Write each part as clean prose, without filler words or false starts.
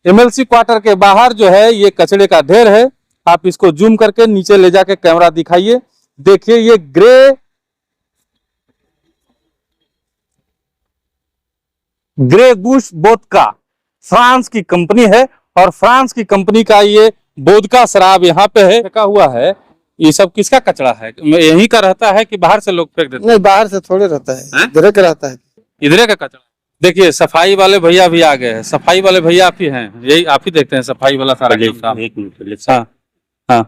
MLC quarter के बाहर जो है ये कचड़े का ढेर है। आप इसको जूम करके नीचे ले जाके कैमरा दिखाइए। देखिए ये ग्रे गुश वोदका फ्रांस की कंपनी है और फ्रांस की कंपनी का ये वोदका शराब यहाँ पे है फेंका हुआ है। ये सब किसका कचरा है? यहीं का रहता है कि बाहर से लोग फेंक देते हैं? नहीं, बाहर से थोड़े रहता है, इधर का रहता है। इधर का कचरा। देखिए सफाई वाले भैया भी आ गए हैं। सफाई वाले भैया आप ही हैं, यही आप ही देखते हैं सफाई वाला सारा काम। हाँ हाँ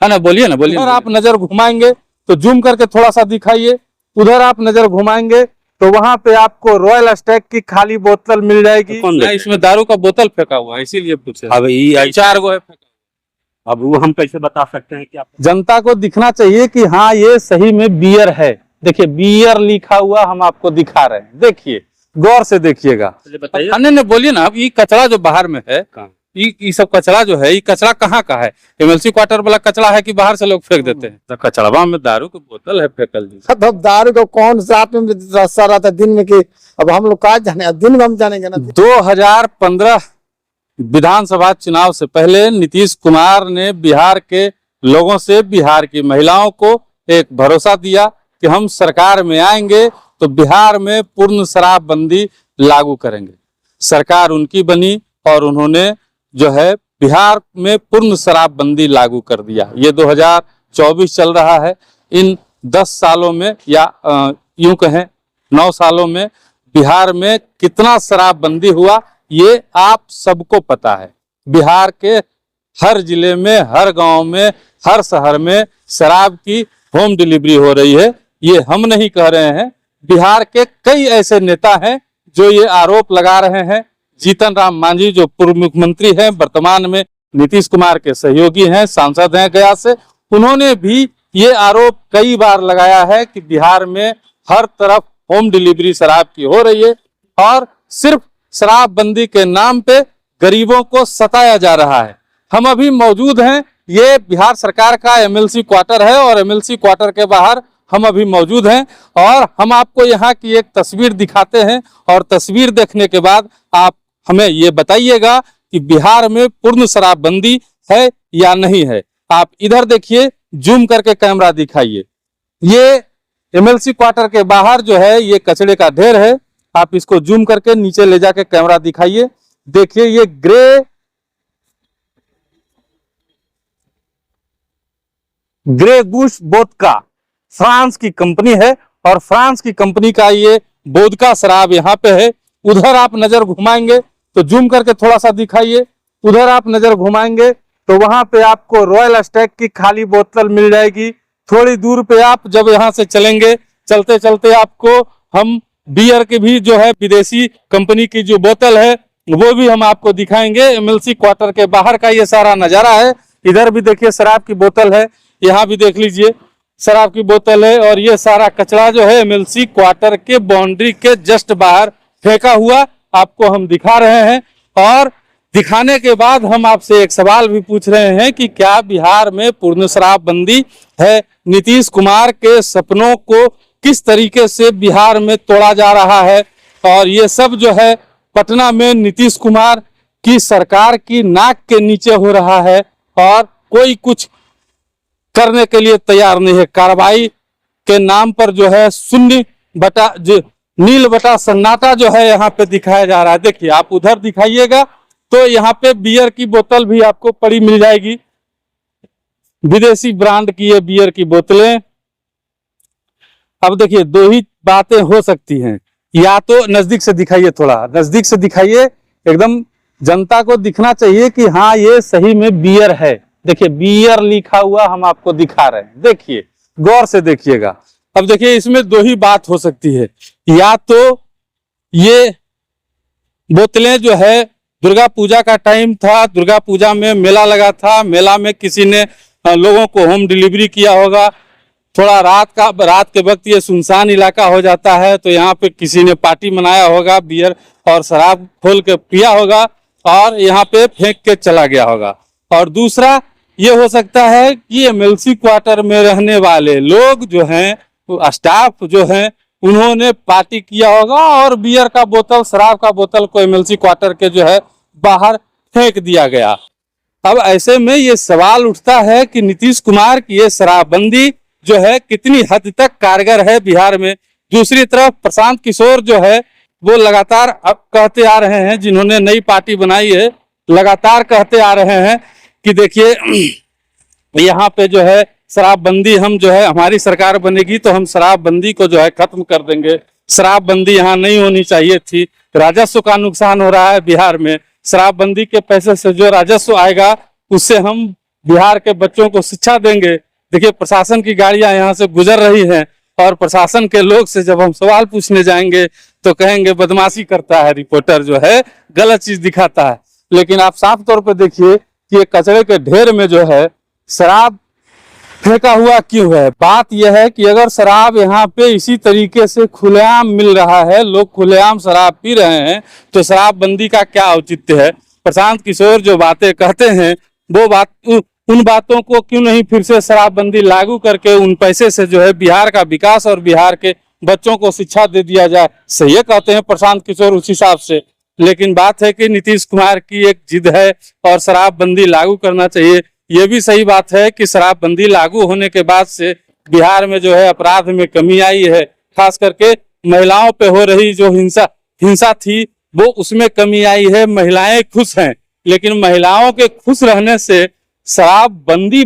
है ना, बोलिए ना, बोलिए। उधर आप नजर घुमाएंगे तो जूम करके थोड़ा सा दिखाइए। उधर आप नजर घुमाएंगे तो वहां पे आपको रॉयल स्टैग की खाली बोतल मिल जाएगी। इसमें दारू का बोतल फेंका हुआ है, इसीलिए पूछे। अब 4 गो है फेंका। अब वो हम कैसे बता सकते हैं कि आप? जनता को दिखना चाहिए कि हाँ ये सही में बियर है। देखिए बियर लिखा हुआ हम आपको दिखा रहे हैं, देखिए गौर से देखिएगा। नहीं बोलिए ना, अब ये कचरा जो बाहर में है, ये सब कचरा जो है, ये कचरा कहाँ का है? एमएलसी क्वार्टर वाला कचरा है कि बाहर से लोग फेंक देते हैं? तो कचड़वा में दारू की बोतल है फेंकल। अब दारू को कौन साथ में रस्सा रहता है दिन में कि अब हम लोग कहा जाने, दिन में हम जानेंगे ना। 2015 विधानसभा चुनाव से पहले नीतीश कुमार ने बिहार के लोगों से, बिहार की महिलाओं को एक भरोसा दिया कि हम सरकार में आएंगे तो बिहार में पूर्ण शराबबंदी लागू करेंगे। सरकार उनकी बनी और उन्होंने जो है बिहार में पूर्ण शराबबंदी लागू कर दिया। ये 2024 चल रहा है। इन 10 सालों में या यूं कहें 9 सालों में बिहार में कितना शराबबंदी हुआ ये आप सबको पता है। बिहार के हर जिले में, हर गांव में, हर शहर में शराब की होम डिलीवरी हो रही है। ये हम नहीं कह रहे हैं, बिहार के कई ऐसे नेता हैं जो ये आरोप लगा रहे हैं। जीतन राम मांझी जो पूर्व मुख्यमंत्री हैं, वर्तमान में नीतीश कुमार के सहयोगी हैं, सांसद हैं गया से, उन्होंने भी ये आरोप कई बार लगाया है कि बिहार में हर तरफ होम डिलीवरी शराब की हो रही है और सिर्फ शराबबंदी के नाम पे गरीबों को सताया जा रहा है। हम अभी मौजूद हैं, ये बिहार सरकार का एमएलसी क्वार्टर है और एमएलसी क्वार्टर के बाहर हम अभी मौजूद हैं और हम आपको यहाँ की एक तस्वीर दिखाते हैं और तस्वीर देखने के बाद आप हमें ये बताइएगा कि बिहार में पूर्ण शराबबंदी है या नहीं है। आप इधर देखिए, जूम करके कैमरा दिखाइए। ये एमएलसी क्वार्टर के बाहर जो है ये कचड़े का ढेर है। आप इसको जूम करके नीचे ले जाके कैमरा दिखाइए। देखिए ये ग्रे गुश वोदका फ्रांस की कंपनी है और फ्रांस की कंपनी का ये वोदका शराब यहाँ पे है। उधर आप नजर घुमाएंगे तो जूम करके थोड़ा सा दिखाइए। उधर आप नजर घुमाएंगे तो वहां पे आपको रॉयल स्टैग की खाली बोतल मिल जाएगी। थोड़ी दूर पे आप जब यहाँ से चलेंगे, चलते चलते आपको हम बियर की भी जो है विदेशी कंपनी की जो बोतल है वो भी हम आपको दिखाएंगे। एमएलसी क्वार्टर के बाहर का ये सारा नजारा है। इधर भी देखिए शराब की बोतल है, यहाँ भी देख लीजिए शराब की बोतल है और ये सारा कचरा जो है एमएलसी क्वार्टर के बाउंड्री के जस्ट बाहर फेंका हुआ आपको हम दिखा रहे हैं। और दिखाने के बाद हम आपसे एक सवाल भी पूछ रहे हैं कि क्या बिहार में पूर्ण शराबबंदी है? नीतीश कुमार के सपनों को किस तरीके से बिहार में तोड़ा जा रहा है? और ये सब जो है पटना में नीतीश कुमार की सरकार की नाक के नीचे हो रहा है और कोई कुछ करने के लिए तैयार नहीं है। कार्रवाई के नाम पर जो है शून्य बटा जो नील बटा सन्नाटा जो है यहाँ पे दिखाया जा रहा है। देखिए आप उधर दिखाइएगा तो यहाँ पे बियर की बोतल भी आपको पड़ी मिल जाएगी, विदेशी ब्रांड की ये बियर की बोतलें। अब देखिए दो ही बातें हो सकती हैं, या तो नजदीक से दिखाइए, थोड़ा नजदीक से दिखाइए, एकदम जनता को दिखना चाहिए कि हाँ ये सही में बियर है। देखिए बियर लिखा हुआ हम आपको दिखा रहे हैं, देखिए गौर से देखिएगा। अब देखिए इसमें दो ही बात हो सकती है, या तो ये बोतलें जो है दुर्गा पूजा का टाइम था, दुर्गा पूजा में मेला लगा था, मेला में किसी ने लोगों को होम डिलीवरी किया होगा। थोड़ा रात के वक्त ये सुनसान इलाका हो जाता है तो यहाँ पे किसी ने पार्टी मनाया होगा, बियर और शराब खोल के पिया होगा और यहाँ पे फेंक के चला गया होगा। और दूसरा ये हो सकता है कि एमएलसी क्वार्टर में रहने वाले लोग जो हैं, स्टाफ जो हैं, उन्होंने पार्टी किया होगा और बियर का बोतल, शराब का बोतल को एमएलसी क्वार्टर के जो है बाहर फेंक दिया गया। अब ऐसे में ये सवाल उठता है कि नीतीश कुमार की ये शराबबंदी जो है कितनी हद तक कारगर है बिहार में। दूसरी तरफ प्रशांत किशोर जो है वो लगातार अब कहते आ रहे हैं, जिन्होंने नई पार्टी बनाई है, लगातार कहते आ रहे हैं कि देखिए यहाँ पे जो है शराबबंदी, हम जो है हमारी सरकार बनेगी तो हम शराबबंदी को जो है खत्म कर देंगे। शराबबंदी यहाँ नहीं होनी चाहिए थी, राजस्व का नुकसान हो रहा है बिहार में। शराबबंदी के पैसे से जो राजस्व आएगा उससे हम बिहार के बच्चों को शिक्षा देंगे। देखिए प्रशासन की गाड़ियां यहाँ से गुजर रही हैं और प्रशासन के लोग से जब हम सवाल पूछने जाएंगे तो कहेंगे बदमाशी करता है रिपोर्टर, जो है गलत चीज दिखाता है। लेकिन आप साफ तौर पर देखिए कि ये कचरे के ढेर में जो है शराब फेंका हुआ क्यों है। बात यह है कि अगर शराब यहाँ पे इसी तरीके से खुलेआम मिल रहा है, लोग खुलेआम शराब पी रहे हैं, तो शराबबंदी का क्या औचित्य है। प्रशांत किशोर जो बातें कहते हैं वो बात, उन बातों को क्यों नहीं फिर से शराबबंदी लागू करके उन पैसे से जो है बिहार का विकास और बिहार के बच्चों को शिक्षा दे दिया जाए। सही कहते हैं प्रशांत किशोर उस हिसाब से। लेकिन बात है कि नीतीश कुमार की एक जिद है और शराबबंदी लागू करना चाहिए। ये भी सही बात है कि शराबबंदी लागू होने के बाद से बिहार में जो है अपराध में कमी आई है, खास करके महिलाओं पे हो रही जो हिंसा थी वो उसमें कमी आई है। महिलाएं खुश हैं, लेकिन महिलाओं के खुश रहने से शराबबंदी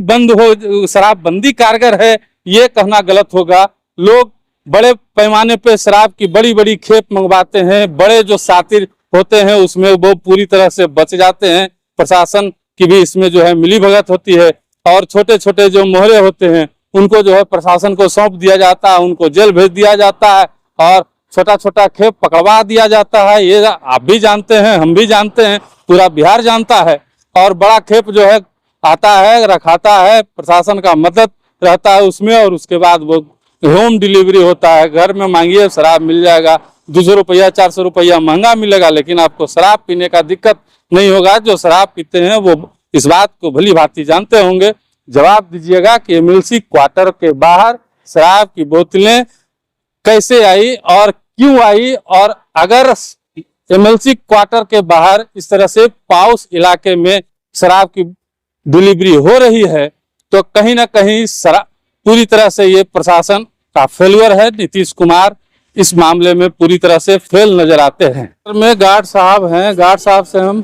कारगर है ये कहना गलत होगा। लोग बड़े पैमाने पे शराब की बड़ी बड़ी खेप मंगवाते हैं, बड़े जो सातिर होते हैं उसमें वो पूरी तरह से बच जाते हैं। प्रशासन की भी इसमें जो है मिलीभगत होती है और छोटे छोटे जो मोहरे होते हैं उनको जो है प्रशासन को सौंप दिया जाता है, उनको जेल भेज दिया जाता है और छोटा छोटा खेप पकड़वा दिया जाता है। ये आप भी जानते हैं, हम भी जानते हैं, पूरा बिहार जानता है। और बड़ा खेप जो है आता है, रखाता है, प्रशासन का मदद रहता है उसमें और उसके बाद वो होम डिलीवरी होता है। घर में मांगिए शराब मिल जाएगा, 200 रुपया 400 रुपया महंगा मिलेगा, लेकिन आपको शराब पीने का दिक्कत नहीं होगा। जो शराब पीते हैं वो इस बात को भली भांति जानते होंगे। जवाब दीजिएगा कि एमएलसी क्वार्टर के बाहर शराब की बोतलें कैसे आई और क्यों आई, और अगर एमएलसी क्वार्टर के बाहर इस तरह से पाउस इलाके में शराब की डिलीवरी हो रही है तो कहीं ना कहीं पूरी तरह से ये प्रशासन का फेलियर है। नीतीश कुमार इस मामले में पूरी तरह से फेल नजर आते हैं। में गार्ड साहब हैं, गार्ड साहब से हम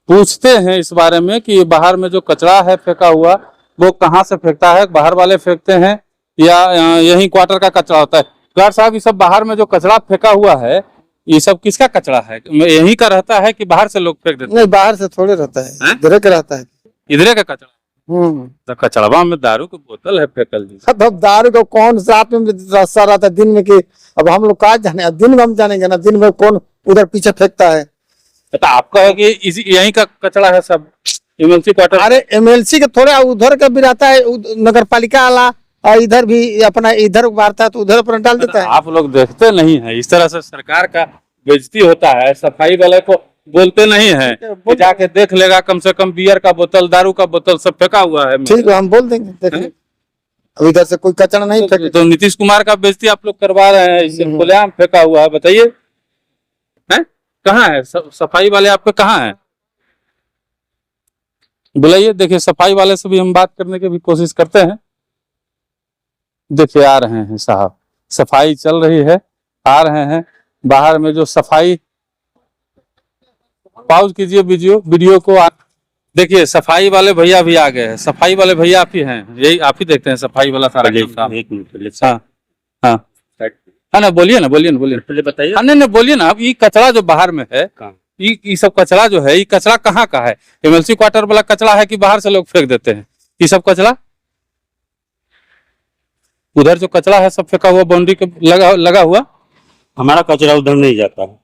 पूछते हैं इस बारे में कि बाहर में जो कचरा है फेंका हुआ वो कहाँ से फेंकता है, बाहर वाले फेंकते हैं या यही क्वार्टर का कचरा होता है। गार्ड साहब ये सब बाहर में जो कचरा फेंका हुआ है ये सब किसका कचरा है, यहीं का रहता है कि बाहर से लोग फेंक देते हैं? नहीं, बाहर से थोड़े रहता है, इधर का रहता है। इधरे का कचरा? तो कचड़वा में दारू की बोतल है फेंकल जी। अब दारू को कौन रात में रास्ता रहता है, दिन में कि अब हम लोग कहा जाने, दिन में हम जानेंगे ना, दिन में कौन उधर पीछे फेंकता है। तो आपका है कि इसी यहीं का कचरा है सब एमएलसी क्वार्टर? अरे एमएलसी के थोड़े उधर का भी रहता है, नगर पालिका वाला, और इधर भी अपना इधर मारता है तो उधर अपना डाल देता है। आप लोग देखते नहीं है, इस तरह से सरकार का बेइज्जती होता है। सफाई वाले को बोलते नहीं है कि जाके देख लेगा, कम से कम बियर का बोतल, दारू का बोतल सब फेंका हुआ है। ठीक है, हम बोल देंगे, देखिए अब इधर से कोई कचरा नहीं फेंके। तो नीतीश कुमार का बेइज्जती आप लोग करवा रहे हैं, इससे खुलेआम फेंका हुआ है। बताइए कहाँ है सफाई वाले, आपके कहाँ है? बुलाइए, देखिए सफाई वाले से भी हम बात करने की भी कोशिश करते हैं। देखिए आ रहे हैं साहब, सफाई चल रही है, आ रहे हैं। बाहर में जो सफाई, पॉज कीजिए वीडियो को। देखिए सफाई वाले भैया भी आ गए हैं। सफाई वाले भैया आप ही हैं, यही आप ही देखते हैं सफाई वाला सारा काम? एक मिनट, हाँ हाँ हाँ ना, बोलिए ना पहले बताइए। हाँ नहीं बोलिए ना। अब ये कचरा जो बाहर में है, ये सब कचरा जो है, ये कचरा कहाँ का है? एमएलसी क्वार्टर वाला कचरा है कि बाहर से लोग फेंक देते हैं ये सब कचरा? उधर जो कचरा है सब फेंका हुआ बाउंड्री के लगा हुआ? हमारा कचरा उधर नहीं जाता है।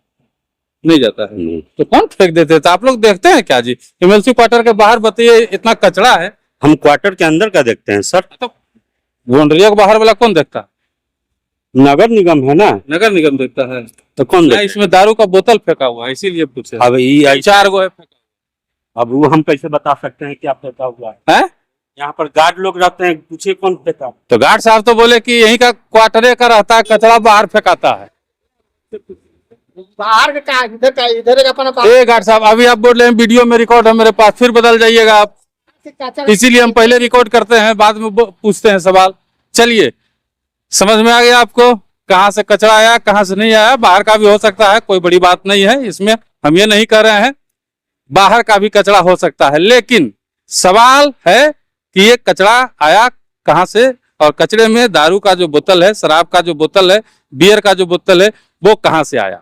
नहीं जाता है तो कौन फेंक देते हैं? तो आप लोग देखते हैं क्या जी? एमएलसी क्वार्टर के बाहर बताइए, इतना कचरा है। हम क्वार्टर के अंदर का देखते हैं सर। तो बाउंड्री के बाहर वाला कौन देखता? नगर निगम है ना। नगर निगम देखता है तो कौन देखता? इसमें दारू का बोतल फेंका हुआ है, इसीलिए पूछे। अब ये 4 गो है फेंका। अब वो हम कैसे बता सकते हैं क्या फेंका हुआ है? यहाँ पर गार्ड लोग रहते हैं, पूछे कौन फेंका। तो गार्ड साहब तो बोले कि यहीं का क्वार्टरे का रहता है, कचरा बाहर फेंकाता है। बाहर का इधर का अपना ए गार्ड साहब, अभी आप बोल रहे हैं वीडियो में रिकॉर्ड है मेरे पास, फिर बदल जाइएगा आप। इसीलिए हम पहले रिकॉर्ड करते हैं, बाद में पूछते हैं सवाल। चलिए, समझ में आ गया आपको कहाँ से कचरा आया, कहाँ से नहीं आया। बाहर का भी हो सकता है, कोई बड़ी बात नहीं है इसमें, हम ये नहीं कह रहे हैं। बाहर का भी कचरा हो सकता है, लेकिन सवाल है कि ये कचरा आया कहाँ से, और कचरे में दारू का जो बोतल है, शराब का जो बोतल है, बियर का जो बोतल है, वो कहाँ से आया।